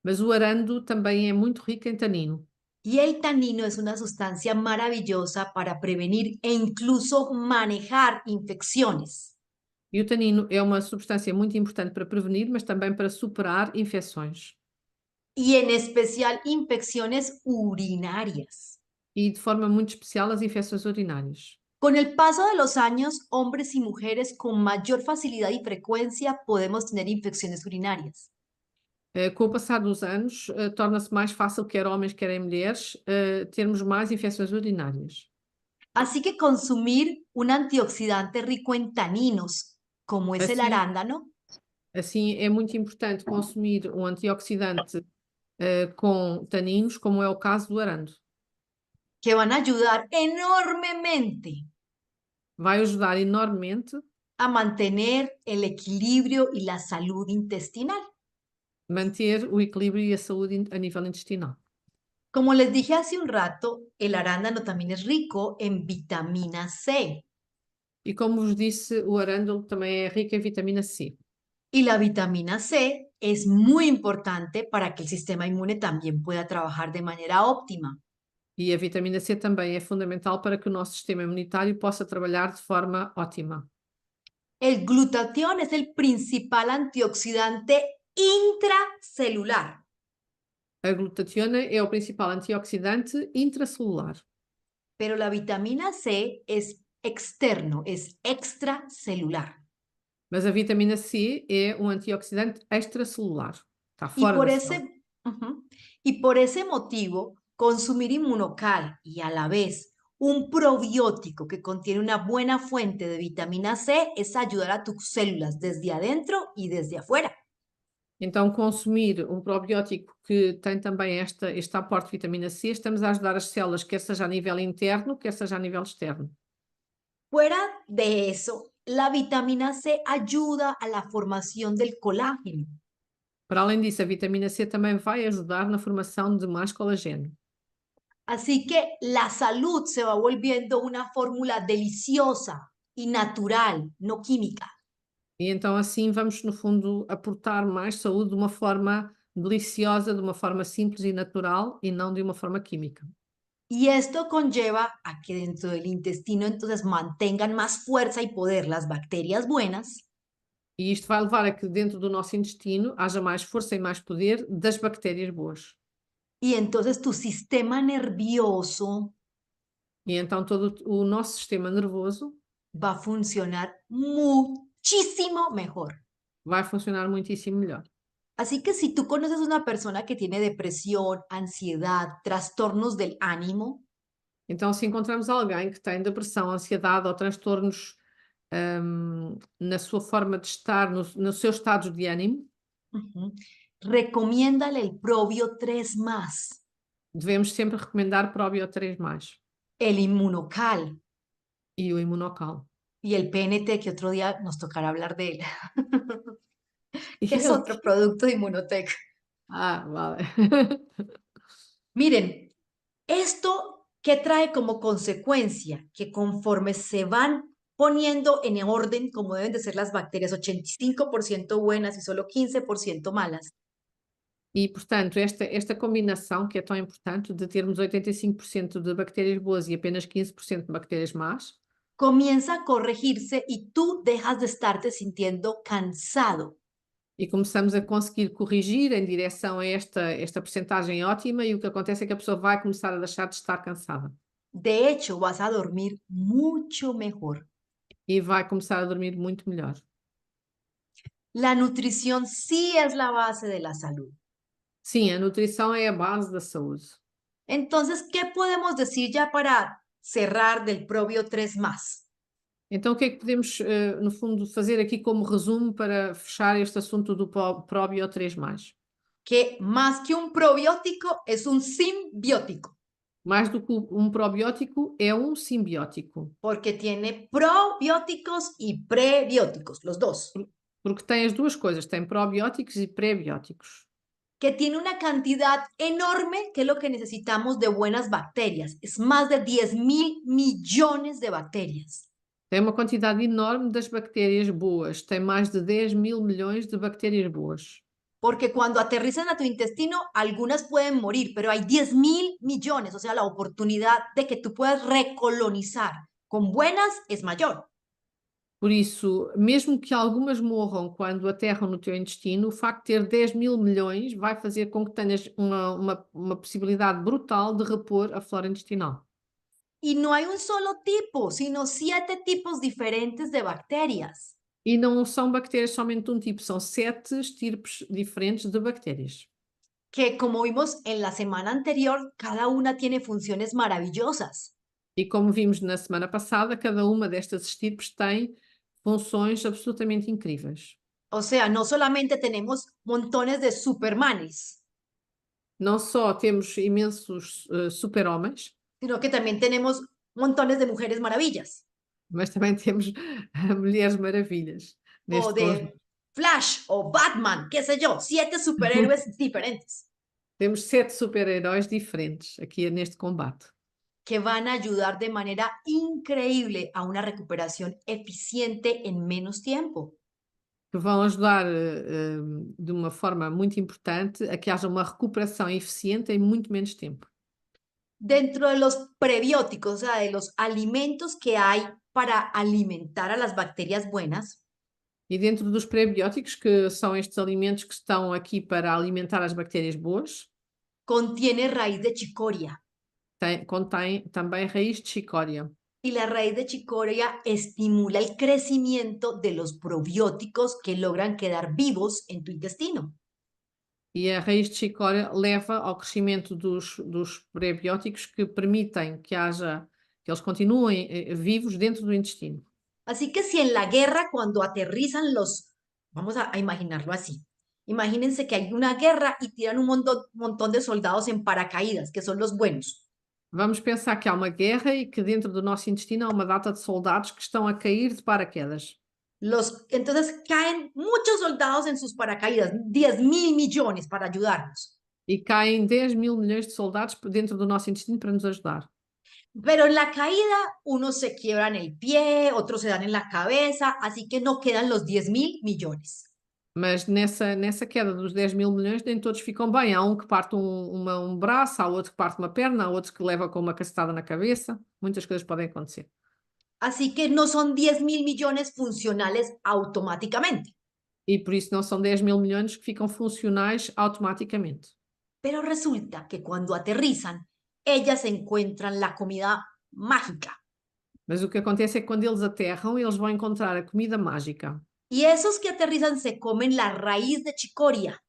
B: Mas o arando também é muito rico em tanino.
C: Y el tanino es una sustancia maravillosa para prevenir e incluso manejar infecciones.
B: E o tanino é uma substância muito importante para prevenir, mas também para superar infecções.
C: Y en especial infecciones urinarias.
B: E de forma muito especial as infecções urinárias.
C: Con el paso de los años, hombres y mujeres con mayor facilidad y frecuencia podemos tener infecciones urinarias.
B: Com o passar dos anos, torna-se mais fácil, quer homens, quer mulheres, termos mais infecções urinárias.
C: Así que consumir un antioxidante rico en taninos, como es el
B: Así-
C: arándano,
B: Assim, é muito importante consumir um antioxidante com taninos, como é o caso do arando.
C: que van a ayudar enormemente
B: Vai ajudar enormemente
C: a mantener el equilibrio y la salud intestinal.
B: a manter o equilíbrio e a saúde a nível intestinal.
C: Como les dije hace un rato, el arándano también es rico en vitamina C.
B: E como vos disse, o arândano também é rico em vitamina C.
C: Y la vitamina C es muy importante para que el sistema inmune también pueda trabajar de manera óptima.
B: E a vitamina C também é fundamental para que o nosso sistema imunitário possa trabalhar de forma ótima.
C: El glutatión es el principal antioxidante intracelular.
B: A glutationa é o principal antioxidante intracelular.
C: Pero la vitamina C es externo, es extracelular.
B: Mas a vitamina C é um antioxidante extracelular. Está
C: Y
B: fora
C: por
B: da célula.
C: y por ese motivo, consumir Inmunocal y a la vez un probiótico que contiene una buena fuente de vitamina C es ayudar a tus células desde adentro y desde afuera.
B: Então, consumir um probiótico que tem também este aporte de vitamina C, estamos a ajudar as células, quer seja a nível interno, quer seja a nível externo.
C: Fuera de eso, la vitamina C ayuda a la formación del colágeno.
B: Para além disso, a vitamina C também vai ajudar na formação de mais colagênio.
C: Así que la salud se va volviendo una fórmula deliciosa y natural, no química.
B: E então assim vamos, no fundo, aportar mais saúde de uma forma deliciosa, de uma forma simples e natural e não de uma forma química.
C: Y esto conlleva a que dentro del intestino entonces mantengan más fuerza y poder las bacterias buenas
B: E isto vai levar a que dentro do nosso intestino haja mais força e mais poder das bactérias boas.
C: y entonces tu sistema nervioso
B: E então todo o nosso sistema nervoso
C: va a funcionar muchísimo mejor.
B: vai funcionar muitíssimo melhor.
C: Así que si tú conoces una persona que tiene depresión, ansiedad, trastornos del ánimo,
B: Então, se encontramos alguém que tem depressão, ansiedade ou transtornos na sua forma de estar, nos seus estados de ânimo,
C: ujú, recomiéndale el Probio 3+,
B: devemos sempre recomendar Probio 3+,
C: el Inmunocal
B: e o Imunocal.
C: y el PNT, que otro día nos tocará hablar de él,
B: E
C: que es
B: ele-
C: otro producto de Inmunotech.
B: vale.
C: Miren, esto que trae como consecuencia que conforme se van poniendo en orden como deben de ser las bacterias, 85% buenas y solo 15% malas,
B: E, portanto, esta combinação que é tão importante de termos 85% de bactérias boas e apenas 15% de bactérias más,
C: comienza a corregirse y tú dejas de estarte sintiendo cansado.
B: e começamos a conseguir corrigir em direção a esta percentagem ótima, e o que acontece é que a pessoa vai começar a deixar de estar cansada.
C: De hecho, vas a dormir mucho mejor.
B: E vai começar a dormir muito melhor.
C: La nutrición sí es la base de la salud.
B: Sim, a nutrição é a base da saúde.
C: Entonces, ¿qué podemos decir ya para cerrar del Probio 3+?
B: Então, o que é que podemos, no fundo, fazer aqui como resumo para fechar este assunto do Probio 3+?
C: Que más que un probiótico es un simbiótico,
B: Mais do que um probiótico, é um simbiótico,
C: porque tiene probióticos y prebióticos, los dos,
B: porque tem as duas coisas, tem probióticos e prebióticos,
C: que tiene una cantidad enorme, que es lo que necesitamos de buenas bacterias. Es más de 10.000 millones de bacterias.
B: tem uma quantidade enorme das bactérias boas, tem mais de 10.000 milhões de bactérias boas.
C: Porque cuando aterrizan a tu intestino, algunas pueden morir, pero hay 10.000 millones, o sea, la oportunidad de que tú puedas recolonizar con buenas es mayor.
B: Por isso, mesmo que algumas morram quando aterram no teu intestino, o facto de ter 10.000 milhões vai fazer com que tenhas uma possibilidade brutal de repor a flora intestinal.
C: Y no hay un solo tipo, sino 7 tipos diferentes de bacterias.
B: E não são bactérias somente de um tipo, são 7 estirpes diferentes de bactérias.
C: Que como vimos en la semana anterior, cada una tiene funciones maravillosas.
B: E como vimos na semana passada, cada uma destas estirpes tem funções absolutamente incríveis.
C: O sea, no solamente tenemos montones de supermanes,
B: Não só temos imensos super-homens,
C: sino que también tenemos montones de mujeres maravillas.
B: mas também temos mulheres maravilhas
C: O
B: neste conjunto.
C: de Flash o Batman, qué sé yo, 7 superhéroes diferentes
B: Temos 7 super-heróis diferentes aqui neste combate,
C: que van a ayudar de manera increíble a una recuperación eficiente en menos tiempo.
B: que vão ajudar de uma forma muito importante a que haja uma recuperação eficiente em muito menos tempo.
C: Dentro de los prebióticos, o sea, de los alimentos que hay para alimentar a las bacterias buenas,
B: E dentro dos prebióticos, que são estes alimentos que estão aqui para alimentar as bactérias boas,
C: contiene raíz de chicoria.
B: contém também raiz de chicória.
C: Y la raíz de chicoria estimula el crecimiento de los probióticos que logran quedar vivos en tu intestino.
B: E a raiz de chicória leva ao crescimento dos prebióticos que permitem que eles continuem vivos dentro do intestino.
C: Así que si en la guerra, cuando aterrizan vamos a imaginarlo así, Imagínense que hay una guerra y tiran un montón de soldados en paracaídas, que son los buenos.
B: Vamos pensar que há uma guerra e que dentro do nosso intestino há uma data de soldados que estão a cair de paraquedas.
C: Entonces caen muchos soldados en sus paracaídas, 10.000 millones para ayudarnos.
B: E caem 10 mil milhões de soldados dentro do nosso intestino para nos ajudar.
C: Pero en la caída, unos se quiebran el pie, otros se dan en la cabeza, así que no quedan los 10.000 millones.
B: Mas nessa queda dos 10 mil milhões, nem todos ficam bem. Há um que parte um braço, há outro que parte uma perna, há outro que leva com uma cacetada na cabeça. Muitas coisas podem acontecer.
C: Así que no son 10.000 millones funcionales automáticamente.
B: E por isso não são 10 mil milhões que ficam funcionais automaticamente.
C: Pero resulta que cuando aterrizan, ellas encuentran la comida mágica.
B: Mas o que acontece é que quando eles aterram, eles vão encontrar a comida mágica.
C: Y esos que aterrizan se comen la raíz de chicoria.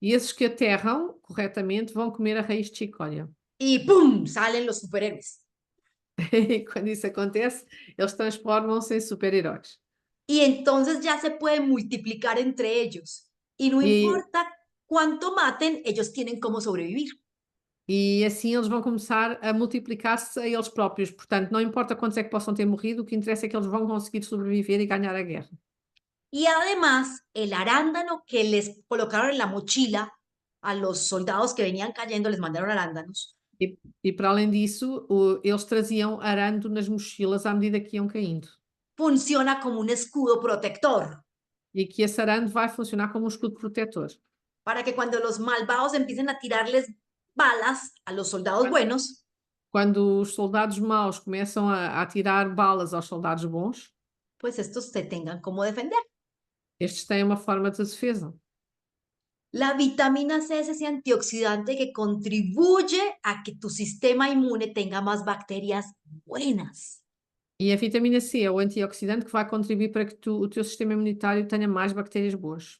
B: E esses que aterram corretamente vão comer a raiz de chicória.
C: Y ¡pum! Salen los superhéroes.
B: E quando isso acontece, eles transformam-se em super-heróis.
C: Y entonces ya se pueden multiplicar entre ellos. Y no
B: Y-
C: importa cuánto maten, ellos tienen cómo sobrevivir.
B: E assim eles vão começar a multiplicar-se a eles próprios. Portanto, não importa quantos é que possam ter morrido, o que interessa é que eles vão conseguir sobreviver e ganhar a guerra.
C: Y además, el arándano que les colocaron en la mochila a los soldados que venían cayendo, les mandaron arándanos.
B: E para além disso, eles traziam arando nas mochilas à medida que iam caindo.
C: Funciona como un escudo protector
B: E que esse arando vai funcionar como um escudo protetor.
C: para que cuando los malvados empiecen a tirarles balas a los soldados buenos,
B: Quando os soldados maus começam a atirar balas aos soldados bons,
C: pues estos se tengan como defender.
B: estes têm uma forma de defesa.
C: La vitamina C es ese antioxidante que contribuye a que tu sistema inmune tenga más bacterias buenas.
B: E a vitamina C é o antioxidante que vai contribuir para que o teu sistema imunitário tenha mais bactérias boas.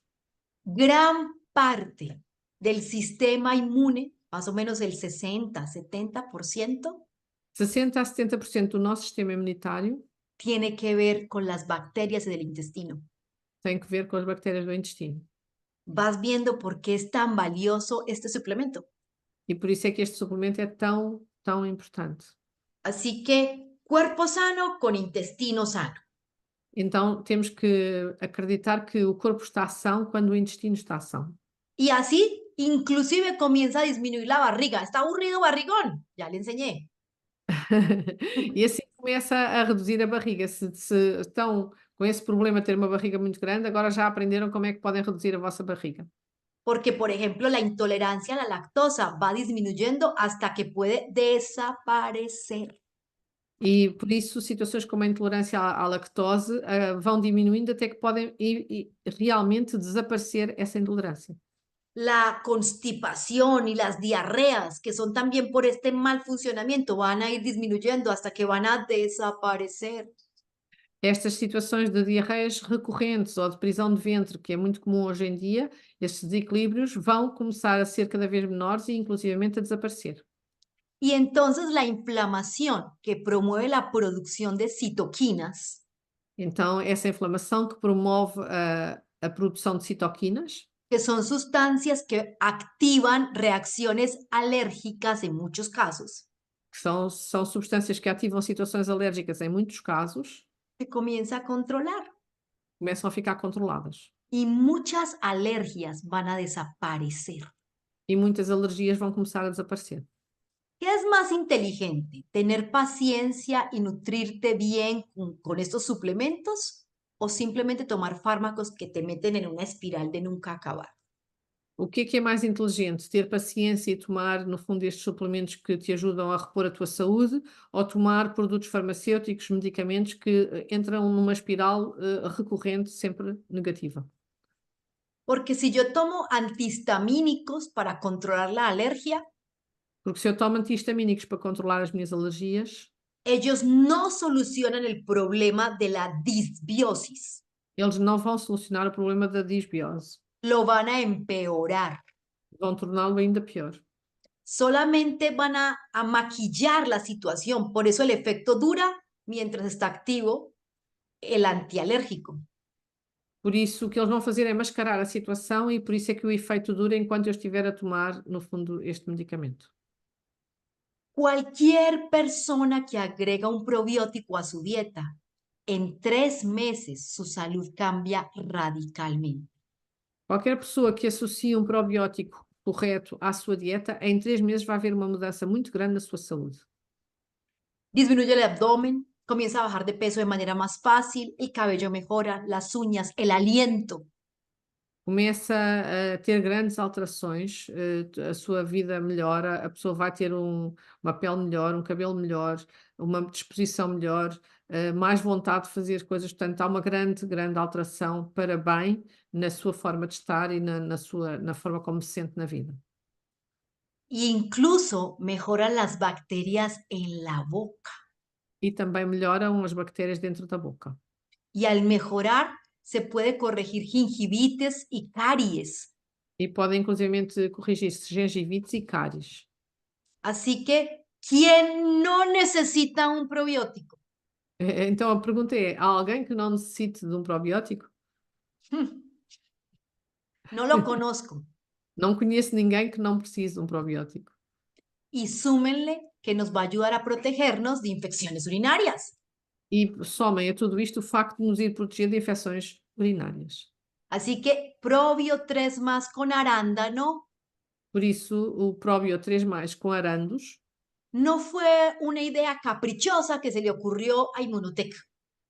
C: Gran parte del sistema inmune, más o menos el 60-70%,
B: 60 a 70% do nosso sistema imunitário
C: tiene que ver con las bacterias del intestino.
B: tem que ver com as bactérias do intestino.
C: Vas viendo por qué es tan valioso este suplemento.
B: E por isso é que este suplemento é tão, tão importante.
C: Así que cuerpo sano con intestino sano.
B: Então temos que acreditar que o corpo está são quando o intestino está são.
C: Y así, inclusive comienza a disminuir la barriga. ¿Está aburrido, barrigón? Ya le enseñé.
B: E assim começa a reduzir a barriga. Se estão com esse problema de ter uma barriga muito grande, agora já aprenderam como é que podem reduzir a vossa barriga.
C: Porque, por ejemplo, la intolerancia a la lactosa va disminuyendo hasta que puede desaparecer.
B: E por isso situações como a intolerância à lactose vão diminuindo até que podem realmente desaparecer essa intolerância.
C: La constipación y las diarreas, que son también por este mal funcionamiento, van a ir disminuyendo hasta que van a desaparecer.
B: Estas situações de diarreias recorrentes ou de prisão de ventre, que é muito comum hoje em dia, estes desequilíbrios vão começar a ser cada vez menores e inclusivamente a desaparecer.
C: Y entonces la inflamación que promueve la producción de citoquinas
B: Então, essa inflamação que promove a produção de citoquinas,
C: que son sustancias que activan reacciones alérgicas en muchos casos,
B: que são substâncias que ativam situações alérgicas em muitos casos,
C: se comienza a controlar
B: começam a ficar controladas.
C: y muchas alergias van a desaparecer.
B: E muitas alergias vão começar a desaparecer.
C: ¿Qué es más inteligente? ¿Tener paciencia y nutrirte bien con estos suplementos o simplemente tomar fármacos que te meten en una espiral de nunca acabar?
B: O que é mais inteligente? Ter paciência e tomar, no fundo, estes suplementos que te ajudam a repor a tua saúde ou tomar produtos farmacêuticos, medicamentos que entram numa espiral recorrente, sempre negativa?
C: Porque si yo tomo antihistamínicos para controlar la alergia,
B: Porque se eu tomo antihistamínicos para controlar as minhas alergias,
C: ellos no solucionan el problema de la disbiosis,
B: eles não vão solucionar o problema da disbiose.
C: lo van a empeorar.
B: Vão torná-lo ainda pior.
C: Solamente van a maquillar la situación, por eso el efecto dura mientras está activo el antialérgico.
B: Por isso, o que eles vão fazer é mascarar a situação e por isso é que o efeito dura enquanto eu estiver a tomar, no fundo, este medicamento.
C: Cualquier persona que agrega un probiótico a su dieta, en 3 meses su salud cambia radicalmente.
B: Qualquer pessoa que associe um probiótico correto à sua dieta, em 3 meses vai haver uma mudança muito grande na sua saúde.
C: Disminuye el abdomen, comienza a bajar de peso de manera más fácil, el cabello mejora, las uñas, el aliento.
B: Começa a ter grandes alterações, a sua vida melhora, a pessoa vai ter uma pele melhor, um cabelo melhor, uma disposição melhor, mais vontade de fazer coisas. Portanto, há uma grande, grande alteração para bem na sua forma de estar e na forma como se sente na vida.
C: E incluso mejoran las bacterias en la boca.
B: E também melhoram as bactérias dentro da boca.
C: Y al mejorar, se puede corregir gingivitis y caries.
B: E podem, inclusivamente, corrigir-se gengivites e cáries.
C: Así que, ¿quién no necesita un probiótico?
B: Então a pergunta é: há alguém que não necessite de um probiótico?
C: No lo conozco.
B: Não conheço ninguém que não precise de um probiótico.
C: Y súmenle que nos va a ayudar a protegernos de infecciones urinarias.
B: E somem a tudo isto o facto de nos ir proteger de infecções urinárias.
C: Así que Probio 3 más con arándano
B: Por isso, o Probio 3+, com arandos,
C: no fue una idea caprichosa que se le ocurrió a Immunotech.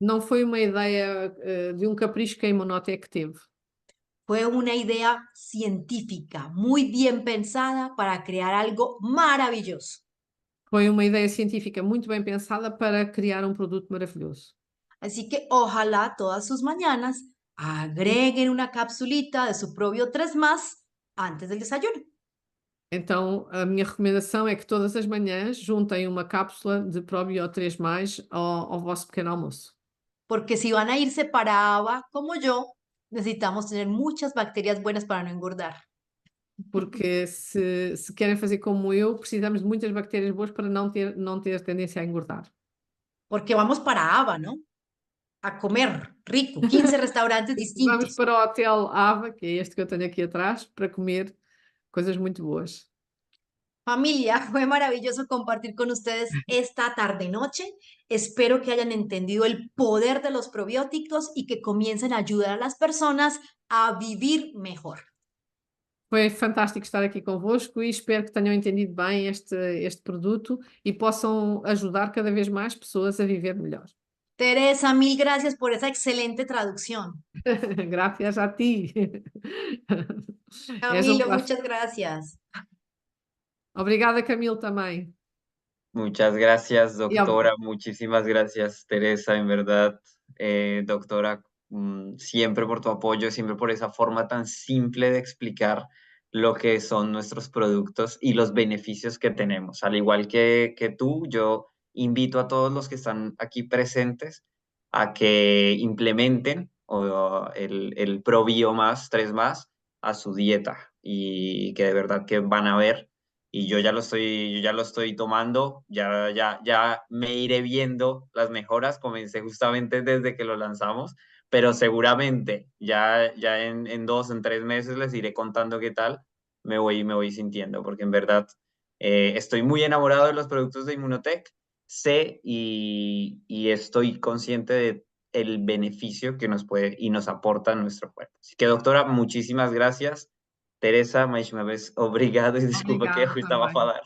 B: não foi uma ideia de um capricho que a Imunotech teve.
C: Fue una idea científica, muy bien pensada para crear algo maravilloso.
B: Foi uma ideia científica muito bem pensada para criar um produto maravilhoso.
C: Así que ojalá todas sus mañanas agreguen una capsulita de su Probio 3 más antes del desayuno.
B: Então, a minha recomendação é que todas as manhãs juntem uma cápsula de Probio 3+, ao vosso pequeno almoço.
C: Porque si van a irse para ABA como yo, necesitamos tener muchas bacterias buenas para no engordar.
B: Porque se querem fazer como eu, precisamos de muitas bactérias boas para não ter tendência a engordar.
C: Porque vamos para ABA, ¿no? A comer rico, 15 restaurantes
B: Vamos
C: distintos.
B: para o Hotel Ava, que é este que eu tenho aqui atrás, para comer coisas muito boas.
C: Familia, fue maravilloso compartir con ustedes esta tarde-noche. Espero que hayan entendido el poder de los probióticos y que comiencen a ayudar a las personas a vivir mejor.
B: Foi fantástico estar aqui convosco e espero que tenham entendido bem este produto e possam ajudar cada vez mais pessoas a viver melhor.
C: Teresa, mil gracias por esa excelente traducción.
B: Gracias a ti. És
C: Camilo,
B: placer.
C: muchas gracias.
B: Obrigada, Camilo, também.
A: Muchas gracias,
B: Y
A: doctora. Muchísimas gracias, Teresa. En verdad, doctora, siempre por tu apoyo, siempre por esa forma tan simple de explicar lo que son nuestros productos y los beneficios que tenemos. Al igual que tú, yo invito a todos los que están aquí presentes a que implementen el ProBio 3+ a su dieta y que de verdad que van a ver. Y yo ya lo estoy tomando, ya me iré viendo las mejoras. Comencé justamente desde que lo lanzamos, pero seguramente ya en 2, en 3 meses les iré contando qué tal me voy sintiendo, porque en verdad estoy muy enamorado de los productos de Immunotech, sé y estoy consciente de el beneficio que nos puede y nos aporta a nuestro cuerpo. Así que, doctora, muchísimas gracias. Teresa, mais uma vez, obrigado e desculpa que eu
B: Obrigada
A: estava a
B: também.
A: falar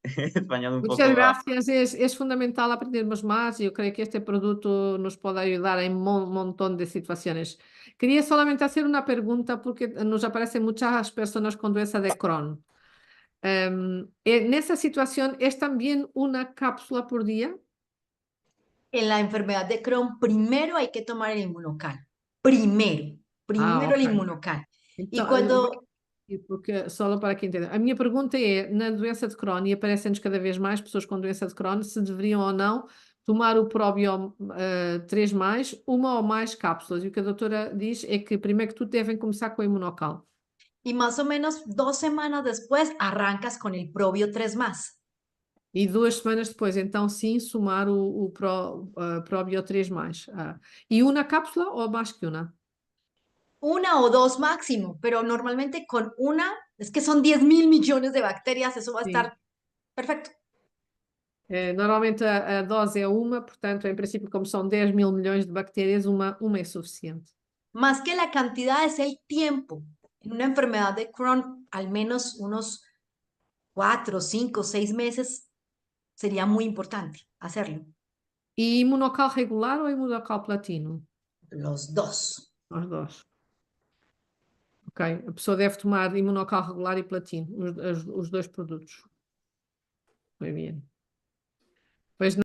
A: espanhol um pouco
B: Muchas
A: rápido.
B: gracias. Es fundamental aprendermos más y yo creo que este producto nos puede ayudar en un montón de situaciones. Quería solamente hacer una pregunta porque nos aparecen muchas personas con doença de Crohn. En esa situación, ¿es también una cápsula por día?
C: En la enfermedad de Crohn, primero hay que tomar el inmunocal. Primero el
B: Ok.
C: inmunocal. Y
B: Então,
C: cuando
B: porque, só para que entenda. A minha pergunta é, na doença de Crohn, e aparecem-nos cada vez mais pessoas com doença de Crohn, se deveriam ou não tomar o Probio 3+, uma ou mais cápsulas. E o que a doutora diz é que, primeiro que tudo, devem começar com o imunocal.
C: Y más o menos 2 semanas después arrancas con el Probio 3 más.
B: E 2 semanas depois, então sim, somar o Probio 3+. E uma cápsula ou mais que uma?
C: una o dos máximo, pero normalmente con una, es que son 10.000 millones de bacterias, eso va a
B: Sim.
C: estar perfecto.
B: Normalmente a dose é uma, portanto, em princípio, como são 10 mil milhões de bactérias, uma é suficiente.
C: Más que la cantidad es el tiempo. En una enfermedad de Crohn, al menos unos 4, 5, 6 meses sería muy importante hacerlo.
B: E imunocal regular ou imunocal platino?
C: Los dos.
B: Os dois. Ok, a pessoa deve tomar imunocal regular e platino, os dois produtos. Muy bien.